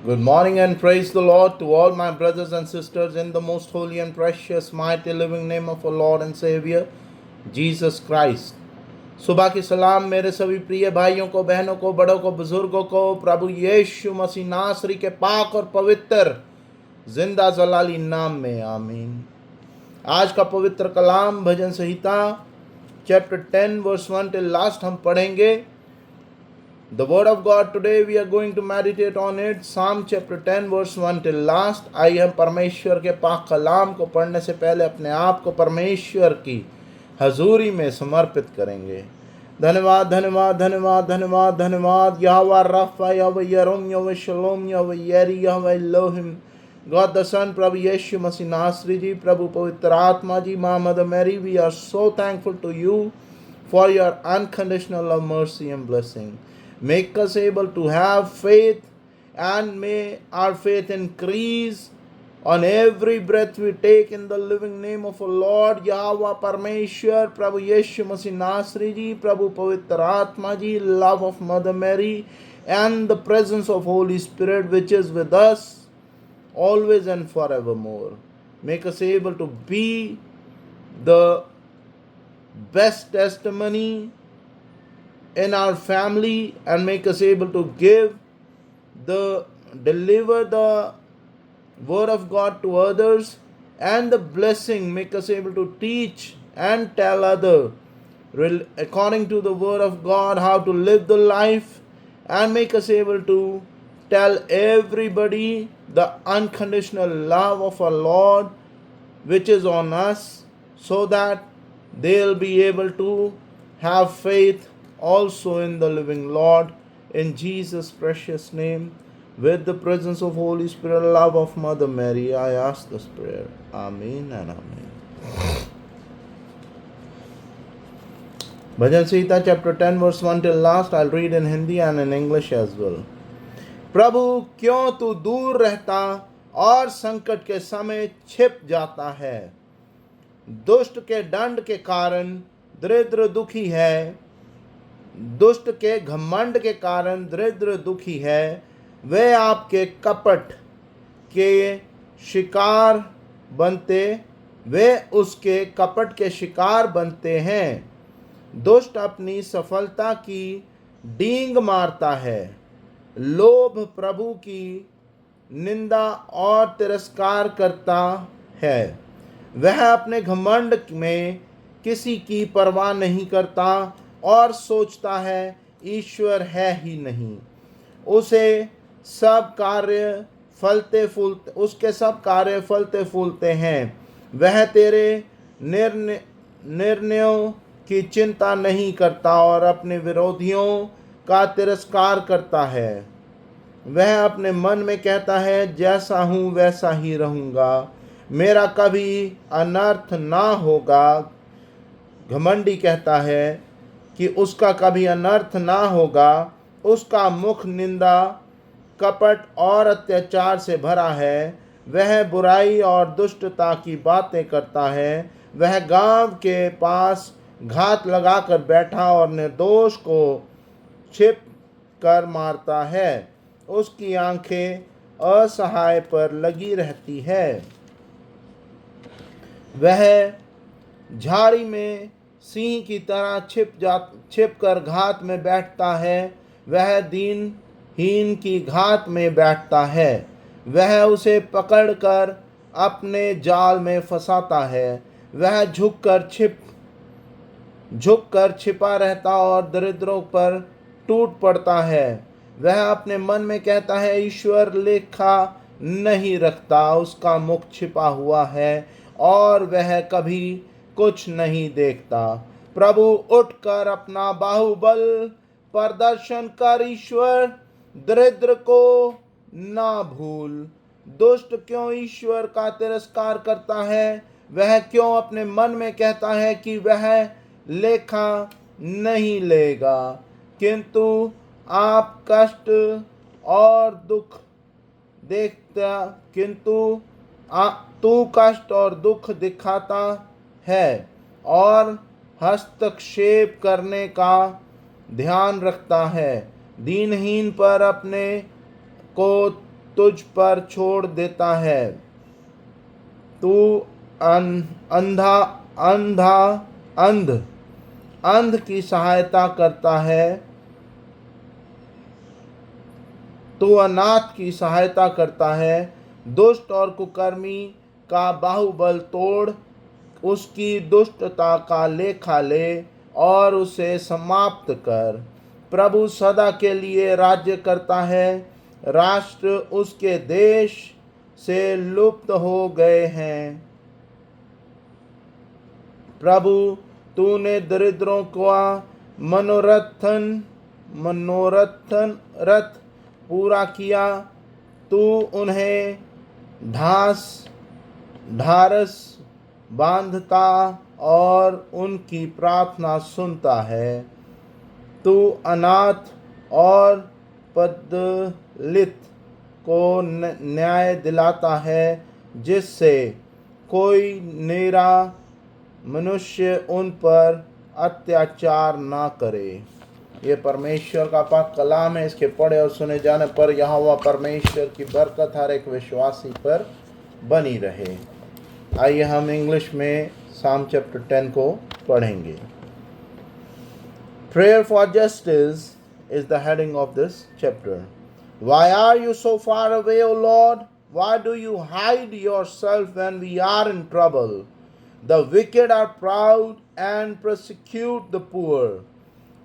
Good morning and praise the Lord to all my brothers and sisters in the most holy and precious, mighty, living name of our Lord and Savior, Jesus Christ. सुबह की सलाम मेरे सभी प्रिय भाइयों को, बहनों को, बड़ों को, बुजुर्गों को प्रभु यीशु मसीह नासरी के पाक और पवित्र जिंदा जलाली नाम में आमीन। आज का पवित्र कलाम भजन संहिता चैप्टर 10 वर्स 1 till लास्ट हम पढ़ेंगे। The word of God today we are going to meditate on it, Psalm chapter 10 verse 1 till last। आइए हम परमेश्वर के पाक कलाम को पढ़ने से पहले अपने आप को परमेश्वर की हजूरी में समर्पित करेंगे। धन्यवाद धन्यवाद धन्यवाद धन्यवाद धन्यवाद यहोवा रफ़ा, यहोवा यरोम, Jehovah Shalom, Jehovah Jireh, Jehovah Elohim, God the Son, प्रभु यीशु मसीह नासरी जी, प्रभु पवित्र आत्मा जी, मां mother Mary, we are so thankful to you for your unconditional love, mercy and blessing. Make us able to have faith, and may our faith increase on every breath we take in the living name of our Lord Yahweh Parmeshwar, Prabhu Yeshu Masih Nasri ji, Prabhu Pavitra Atma ji, love of Mother Mary, and the presence of Holy Spirit which is with us always and forevermore. Make us able to be the best testimony in our family, and make us able to deliver the word of God to others, and the blessing, make us able to teach and tell other according to the word of God how to live the life, and make us able to tell everybody the unconditional love of our Lord which is on us, so that they'll be able to have faith also in the living Lord. In Jesus' precious name, with the presence of Holy Spirit, love of Mother Mary, I ask this prayer. Amen and Amen. Bhajan Sita chapter 10 verse 1 till last, I'll read in Hindi and in English as well. प्रभु क्यों तू दूर रहता और संकट के समय छिप जाता है। दुष्ट के दंड के कारण दरिद्र दुखी है, दुष्ट के घमंड के कारण दरिद्र दुखी है। वे आपके कपट के शिकार बनते, वे उसके कपट के शिकार बनते हैं। दुष्ट अपनी सफलता की डींग मारता है। लोभ प्रभु की निंदा और तिरस्कार करता है। वह अपने घमंड में किसी की परवाह नहीं करता और सोचता है ईश्वर है ही नहीं। उसके सब कार्य फलते फूलते हैं। वह तेरे निर्णयों की चिंता नहीं करता और अपने विरोधियों का तिरस्कार करता है। वह अपने मन में कहता है जैसा हूँ वैसा ही रहूँगा, मेरा कभी अनर्थ ना होगा। घमंडी कहता है कि उसका कभी अनर्थ ना होगा। उसका मुख निंदा, कपट और अत्याचार से भरा है। वह बुराई और दुष्टता की बातें करता है। वह गांव के पास घात लगाकर बैठा और निर्दोष को छिप कर मारता है। उसकी आंखें असहाय पर लगी रहती है। वह झाड़ी में सिंह की तरह छिप कर घात में बैठता है। वह दीनहीन की घात में बैठता है। वह उसे पकड़कर अपने जाल में फंसाता है। वह झुककर छिपा रहता और दरिद्रों पर टूट पड़ता है। वह अपने मन में कहता है ईश्वर लेखा नहीं रखता। उसका मुख छिपा हुआ है और वह कभी कुछ नहीं देखता। प्रभु उठकर अपना बाहुबल प्रदर्शन कर, ईश्वर दरिद्र को ना भूल। दुष्ट क्यों ईश्वर का तिरस्कार करता है। वह क्यों अपने मन में कहता है कि वह लेखा नहीं लेगा। किंतु आप कष्ट और दुख देखता, तू कष्ट और दुख दिखाता है और हस्तक्षेप करने का ध्यान रखता है। दीनहीन पर अपने को तुझ पर छोड़ देता है। तू अंधा अंधा अंध अंध की सहायता करता है। तू अनाथ की सहायता करता है। दुष्ट और कुकर्मी का बाहुबल तोड़, उसकी दुष्टता का लेखा ले और उसे समाप्त कर। प्रभु सदा के लिए राज्य करता है, राष्ट्र उसके देश से लुप्त हो गए हैं। प्रभु, तूने दरिद्रों का मनोरथन रथ पूरा किया। तू उन्हें ढारस बांधता और उनकी प्रार्थना सुनता है। तू अनाथ और पदलित को न्याय दिलाता है, जिससे कोई निरा मनुष्य उन पर अत्याचार ना करे। ये परमेश्वर का पाक कलाम है। इसके पढ़े और सुने जाने पर यहोवा परमेश्वर की बरकत हर एक विश्वासी पर बनी रहे। आइए हम इंग्लिश में साम चैप्टर 10 को पढ़ेंगे। Prayer for justice is the heading of this chapter. Why are you so far away, O Lord? Why do you hide yourself when we are in trouble? The wicked are proud and persecute the poor.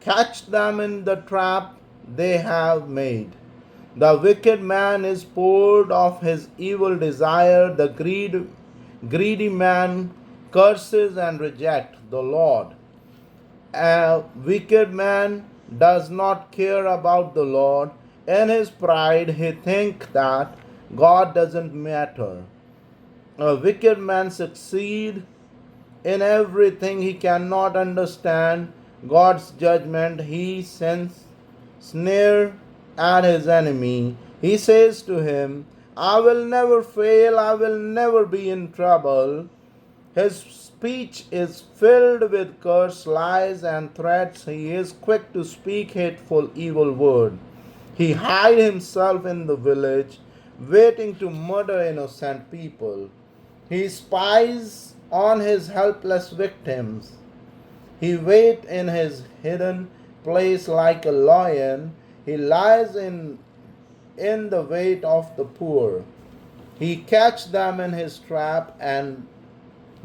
Catch them in the trap they have made. The wicked man is poured of his evil desire. The greedy man curses and rejects the Lord. A wicked man does not care about the Lord. In his pride, he thinks that God doesn't matter. A wicked man succeeds in everything. He cannot understand God's judgment. He sneers at his enemy. He says to him, I will never fail, I will never be in trouble. His speech is filled with curse, lies, and threats. He is quick to speak hateful, evil word. He hides himself in the village, waiting to murder innocent people. He spies on his helpless victims. He waits in his hidden place like a lion. He lies in the wait of the poor. He catches them in his trap and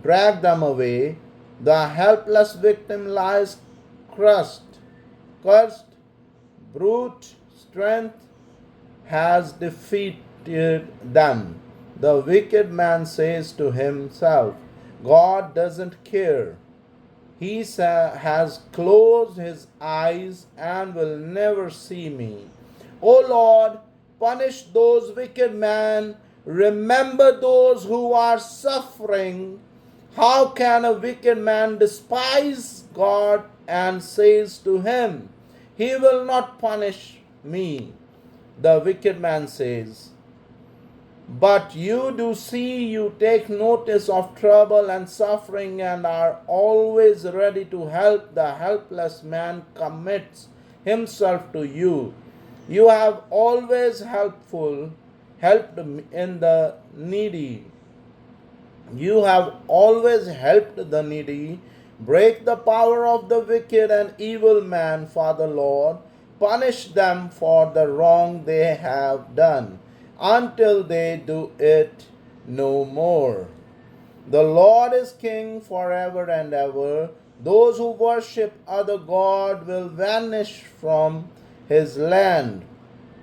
drag them away. The helpless victim lies cursed. Brute strength has defeated them. The wicked man says to himself, God doesn't care. He has closed his eyes and will never see me. O Lord, punish those wicked men. Remember those who are suffering. How can a wicked man despise God and says to him, He will not punish me? The wicked man says, but you do see, you take notice of trouble and suffering and are always ready to help. The helpless man commits himself to you. You have always helped in the needy. You have always helped the needy. Break the power of the wicked and evil man, Father Lord. Punish them for the wrong they have done, until they do it no more. The Lord is king forever and ever. Those who worship other gods will vanish from his land.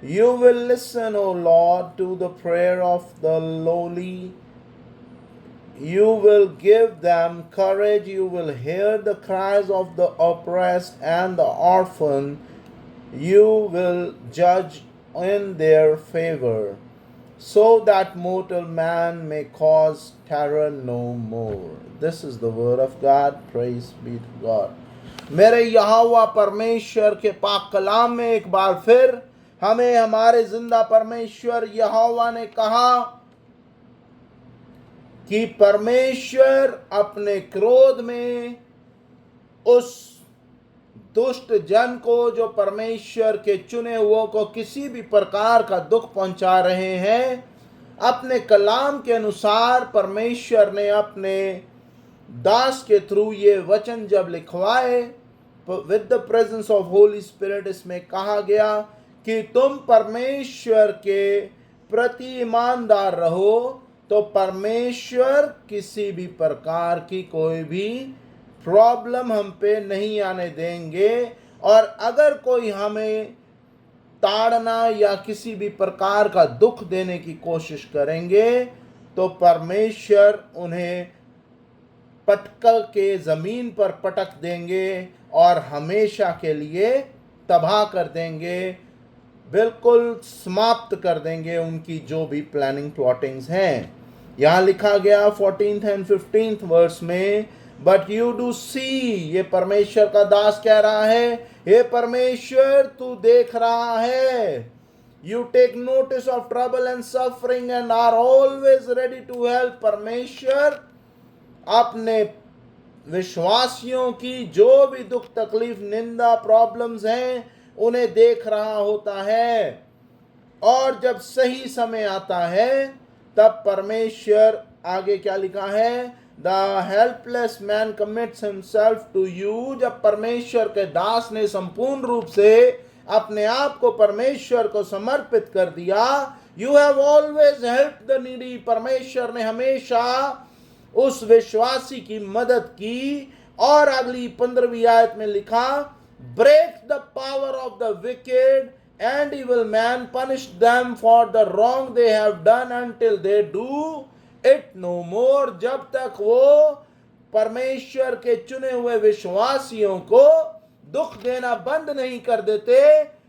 You will listen, O Lord, to the prayer of the lowly. You will give them courage. You will hear the cries of the oppressed and the orphan. You will judge in their favor, so that mortal man may cause terror no more. This is the word of God. Praise be to God. मेरे यहोवा परमेश्वर के पाक कलाम में एक बार फिर हमें हमारे जिंदा परमेश्वर यहोवा ने कहा कि परमेश्वर अपने क्रोध में उस दुष्ट जन को, जो परमेश्वर के चुने हुओं को किसी भी प्रकार का दुख पहुंचा रहे हैं, अपने कलाम के अनुसार परमेश्वर ने अपने दास के थ्रू ये वचन जब लिखवाए with the presence of Holi spirit, इसमें कहा गया कि तुम परमेश्वर के प्रति ईमानदार रहो, तो परमेश्वर किसी भी प्रकार की कोई भी प्रॉब्लम हम पे नहीं आने देंगे। और अगर कोई हमें ताड़ना या किसी भी प्रकार का दुख देने की कोशिश करेंगे, तो परमेश्वर उन्हें पटक के जमीन पर पटक देंगे और हमेशा के लिए तबाह कर देंगे, बिल्कुल समाप्त कर देंगे उनकी जो भी प्लानिंग प्लॉटिंग्स हैं। यहाँ लिखा गया 14th and 15th वर्स में, बट यू डू सी, ये परमेश्वर का दास कह रहा है, हे परमेश्वर तू देख रहा है, you take notice of trouble and suffering and are always ready to help. परमेश्वर अपने विश्वासियों की जो भी दुख तकलीफ निंदा प्रॉब्लम्स हैं उन्हें देख रहा होता है, और जब सही समय आता है तब परमेश्वर, आगे क्या लिखा है, the helpless man commits himself to you. जब परमेश्वर के दास ने संपूर्ण रूप से अपने आप को परमेश्वर को समर्पित कर दिया, you have always help the needy, परमेश्वर ने हमेशा उस विश्वासी की मदद की। और अगली 15वीं आयत में लिखा, break the power of the wicked and evil man, punish them for the wrong they have done until they do it no more. जब तक वो परमेश्वर के चुने हुए विश्वासियों को दुख देना बंद नहीं कर देते,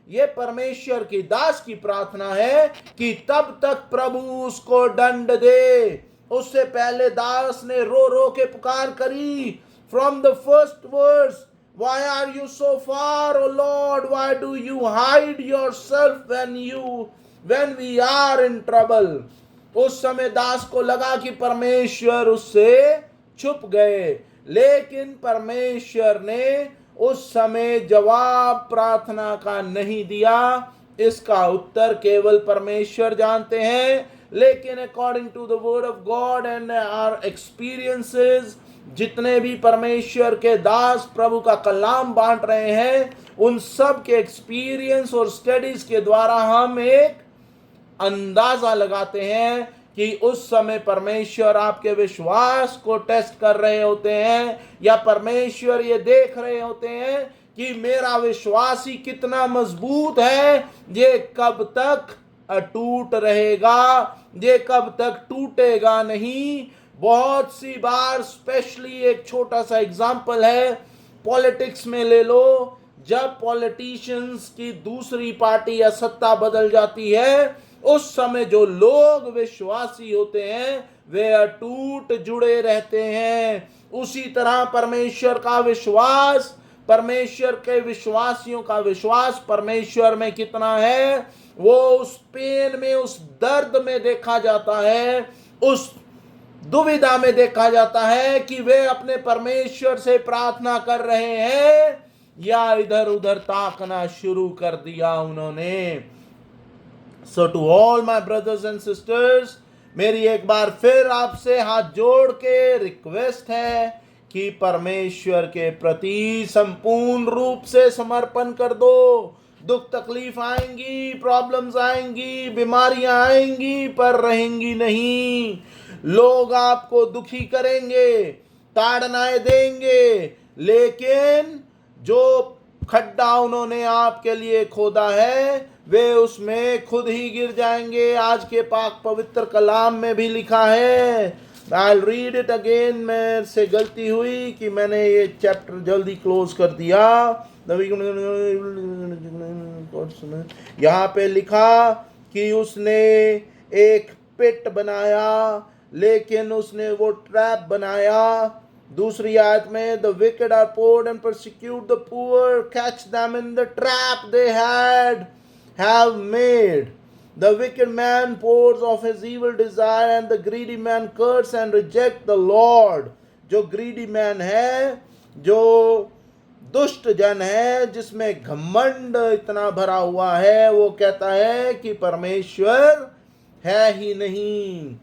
ये परमेश्वर की दास की प्रार्थना है कि तब तक प्रभु उसको दंड दे। उससे पहले दास ने रो रो के पुकार करी from the first verse, why are you so far, O Lord, why do you hide yourself when we are in trouble। उस समय दास को लगा कि परमेश्वर उससे छुप गए, लेकिन परमेश्वर ने उस समय जवाब प्रार्थना का नहीं दिया। इसका उत्तर केवल परमेश्वर जानते हैं, लेकिन according to the word of God and our experiences, जितने भी परमेश्वर के दास प्रभु का कलाम बांट रहे हैं, उन सब के एक्सपीरियंस और स्टडीज के द्वारा हम एक अंदाजा लगाते हैं कि उस समय परमेश्वर आपके विश्वास को टेस्ट कर रहे होते हैं, या परमेश्वर ये देख रहे होते हैं कि मेरा विश्वासी कितना मजबूत है, ये कब तक अटूट रहेगा, ये कब तक टूटेगा नहीं। बहुत सी बार, स्पेशली एक छोटा सा एग्जाम्पल है, पॉलिटिक्स में ले लो, जब पॉलिटिशियंस की दूसरी पार्टी या सत्ता बदल जाती है, उस समय जो लोग विश्वासी होते हैं वे अटूट जुड़े रहते हैं। उसी तरह परमेश्वर का विश्वास, परमेश्वर के विश्वासियों का विश्वास परमेश्वर में कितना है, वो उस पेन में, उस दर्द में देखा जाता है, उस दुविधा में देखा जाता है कि वे अपने परमेश्वर से प्रार्थना कर रहे हैं या इधर उधर ताकना शुरू कर दिया उन्होंने। So to all my brothers and sisters, मेरी एक बार फिर आपसे हाथ जोड़ के रिक्वेस्ट है कि परमेश्वर के प्रति संपूर्ण रूप से समर्पण कर दो। दुख तकलीफ आएंगी, प्रॉब्लम्स आएंगी, बीमारियां आएंगी, पर रहेंगी नहीं। लोग आपको दुखी करेंगे, ताड़नाएं देंगे, लेकिन जो खड्डा उन्होंने आपके लिए खोदा है वे उसमें खुद ही गिर जाएंगे। आज के पाक पवित्र कलाम में भी लिखा है, I'll read it again, मेरे से गलती हुई कि मैंने ये चैप्टर जल्दी क्लोज कर दिया। यहाँ पे लिखा कि उसने एक पिट बनाया, लेकिन उसने वो ट्रैप बनाया। दूसरी आयत में, the wicked are poured and persecute the poor, catch them in the trap they have made. The wicked man pours of his evil desire and the greedy man curse and reject the Lord. जो greedy man है, जो दुष्ट जन है जिसमें घमंड इतना भरा हुआ है, वो कहता है कि परमेश्वर है ही नहीं।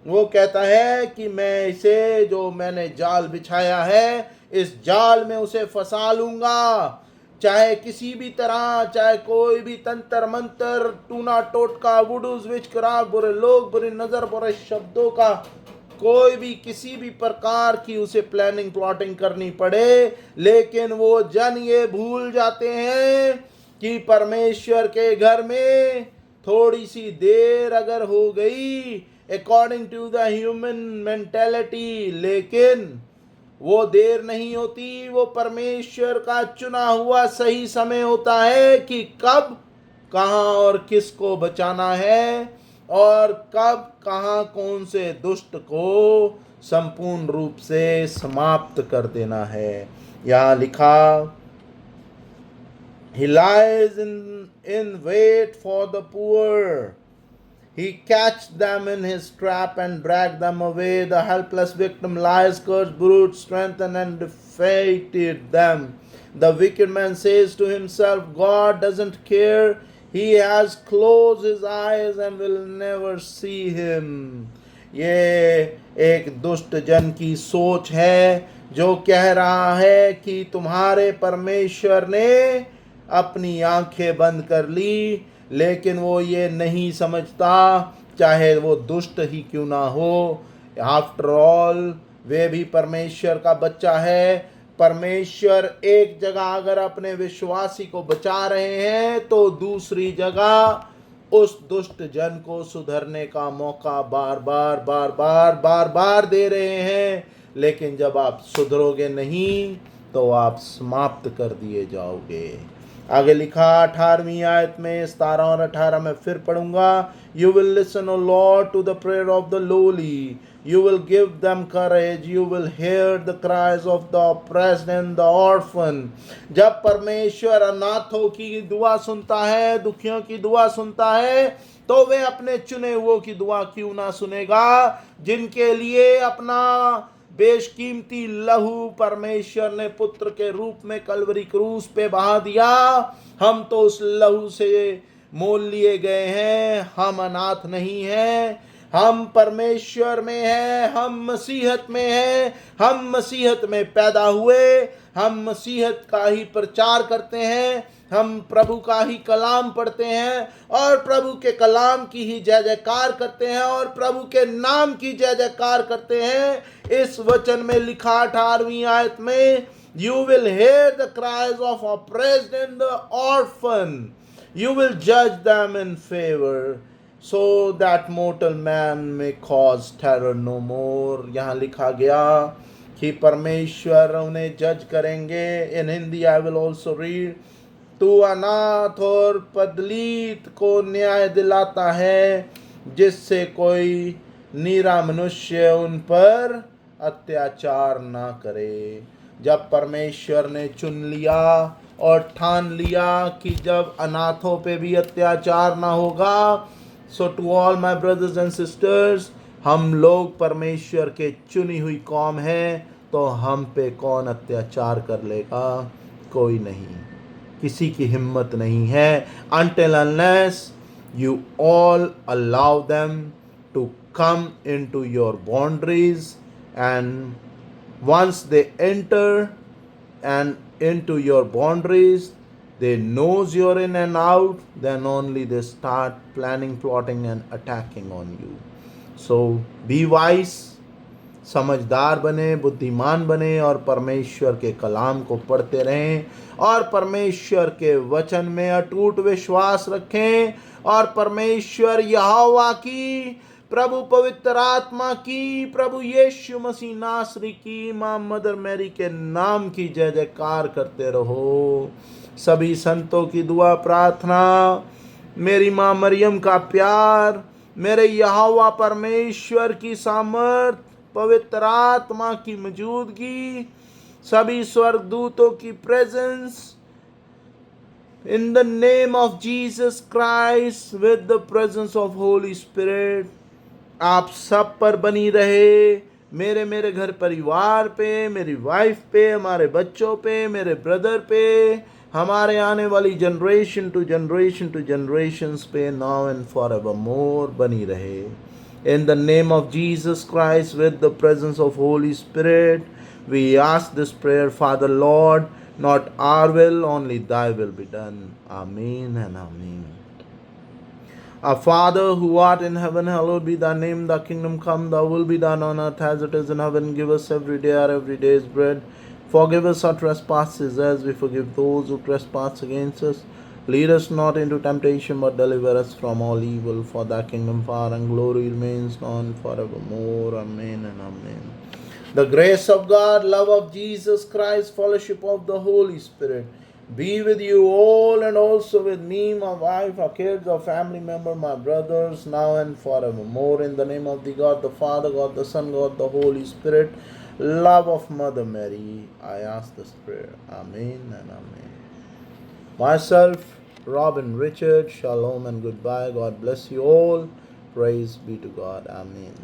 वो कहता है कि मैं इसे, जो मैंने जाल बिछाया है, इस जाल में उसे फंसा लूंगा, चाहे किसी भी तरह, चाहे कोई भी तंत्र मंत्र, टूना टोटका, वुडूज, विचक्राफ्ट, बुरे लोग, बुरी नजर, बुरे शब्दों का कोई भी किसी भी प्रकार की उसे प्लानिंग प्लॉटिंग करनी पड़े, लेकिन वो जन ये भूल जाते हैं कि परमेश्वर के घर में थोड़ी सी देर अगर हो गई according to the human mentality, लेकिन वो देर नहीं होती, वो परमेश्वर का चुना हुआ सही समय होता है कि कब, कहाँ और किसको बचाना है, और कब, कहाँ, कौन से दुष्ट को संपूर्ण रूप से समाप्त कर देना है। यहाँ लिखा, He lies in wait for the poor. He catches them in his trap and drags them away. The helpless victim lies, cursed, brute, strengthened, and defeated them. The wicked man says to himself, God doesn't care. He has closed his eyes and will never see him. ये एक दुष्ट जन की सोच है जो कह रहा है कि तुम्हारे परमेश्वर ने अपनी आंखें बंद कर ली, लेकिन वो ये नहीं समझता, चाहे वो दुष्ट ही क्यों ना हो, आफ्टर ऑल वे भी परमेश्वर का बच्चा है। परमेश्वर एक जगह अगर अपने विश्वासी को बचा रहे हैं तो दूसरी जगह उस दुष्ट जन को सुधरने का मौका बार बार बार बार बार बार दे रहे हैं, लेकिन जब आप सुधरोगे नहीं तो आप समाप्त कर दिए जाओगे। आगे लिखा 18वीं आयत में, 17 और 18 में फिर पढ़ूंगा। You will listen O Lord to the prayer of the lowly, you will give them courage, you will hear the cries of the oppressed and the orphan। जब परमेश्वर अनाथों की दुआ सुनता है, दुखियों की दुआ सुनता है, तो वे अपने चुने हुओं की दुआ क्यों ना सुनेगा, जिनके लिए अपना बेशकीमती लहू परमेश्वर ने पुत्र के रूप में कलवरी क्रूस पे बहा दिया। हम तो उस लहू से मोल लिए गए हैं, हम अनाथ नहीं हैं, हम परमेश्वर में हैं, हम मसीहत में हैं, हम मसीहत में पैदा हुए, हम मसीहत का ही प्रचार करते हैं, हम प्रभु का ही कलाम पढ़ते हैं और प्रभु के कलाम की ही जय जयकार करते हैं और प्रभु के नाम की जय जयकार करते हैं। इस वचन में लिखा 18वीं आयत में, you will hear the cries of oppressed and the orphan, you will जज them in favour so that mortal man may cause terror no more। यहाँ लिखा गया कि परमेश्वर उन्हें जज करेंगे। In Hindi I will also read, तू अनाथ और पदलीत को न्याय दिलाता है, जिससे कोई नीरा मनुष्य उन पर अत्याचार ना करे। जब परमेश्वर ने चुन लिया और ठान लिया कि जब अनाथों पे भी अत्याचार ना होगा, so to all my brothers and sisters, हम लोग परमेश्वर के चुनी हुई कौम हैं, तो हम पे कौन अत्याचार कर लेगा? कोई नहीं, किसी की हिम्मत नहीं है। until unless you all allow them to come into your boundaries, and once they enter and into your boundaries, they knows you're in and out, then only they start planning, plotting and attacking on you। So be wise, समझदार बने, बुद्धिमान बने और परमेश्वर के कलाम को पढ़ते रहें और परमेश्वर के वचन में अटूट विश्वास रखें और परमेश्वर यहोवा की, प्रभु पवित्र आत्मा की, प्रभु यीशु मसीह नासरी की, मां मदर मैरी के नाम की जय जयकार करते रहो। सभी संतों की दुआ प्रार्थना, मेरी मां मरियम का प्यार, मेरे यहोवा परमेश्वर की सामर्थ, पवित्र आत्मा की मौजूदगी, सभी स्वर्गदूतों की presence, in the name of Jesus Christ with the presence of Holi spirit, आप सब पर बनी रहे, मेरे मेरे घर परिवार पे, मेरी वाइफ पे, हमारे बच्चों पे, मेरे ब्रदर पे, हमारे आने वाली जनरेशन टू जनरेशंस पे now and for ever more बनी रहे. In the name of Jesus Christ, with the presence of Holy Spirit, we ask this prayer, Father Lord, not our will, only thy will be done. Amen and amen. Our Father who art in heaven, hallowed be thy name, thy kingdom come, thy will be done on earth as it is in heaven. Give us every day our everyday's bread. Forgive us our trespasses as we forgive those who trespass against us. Lead us not into temptation, but deliver us from all evil. For thy kingdom, power, and glory remains now and forevermore. Amen and amen. The grace of God, love of Jesus Christ, fellowship of the Holy Spirit be with you all and also with me, my wife, our kids, our family member, my brothers, now and forevermore. In the name of the God, the Father, God, the Son, God, the Holy Spirit, love of Mother Mary, I ask this prayer. Amen and amen. Myself, Robin Richard, shalom and goodbye. God bless you all. Praise be to God. Amen.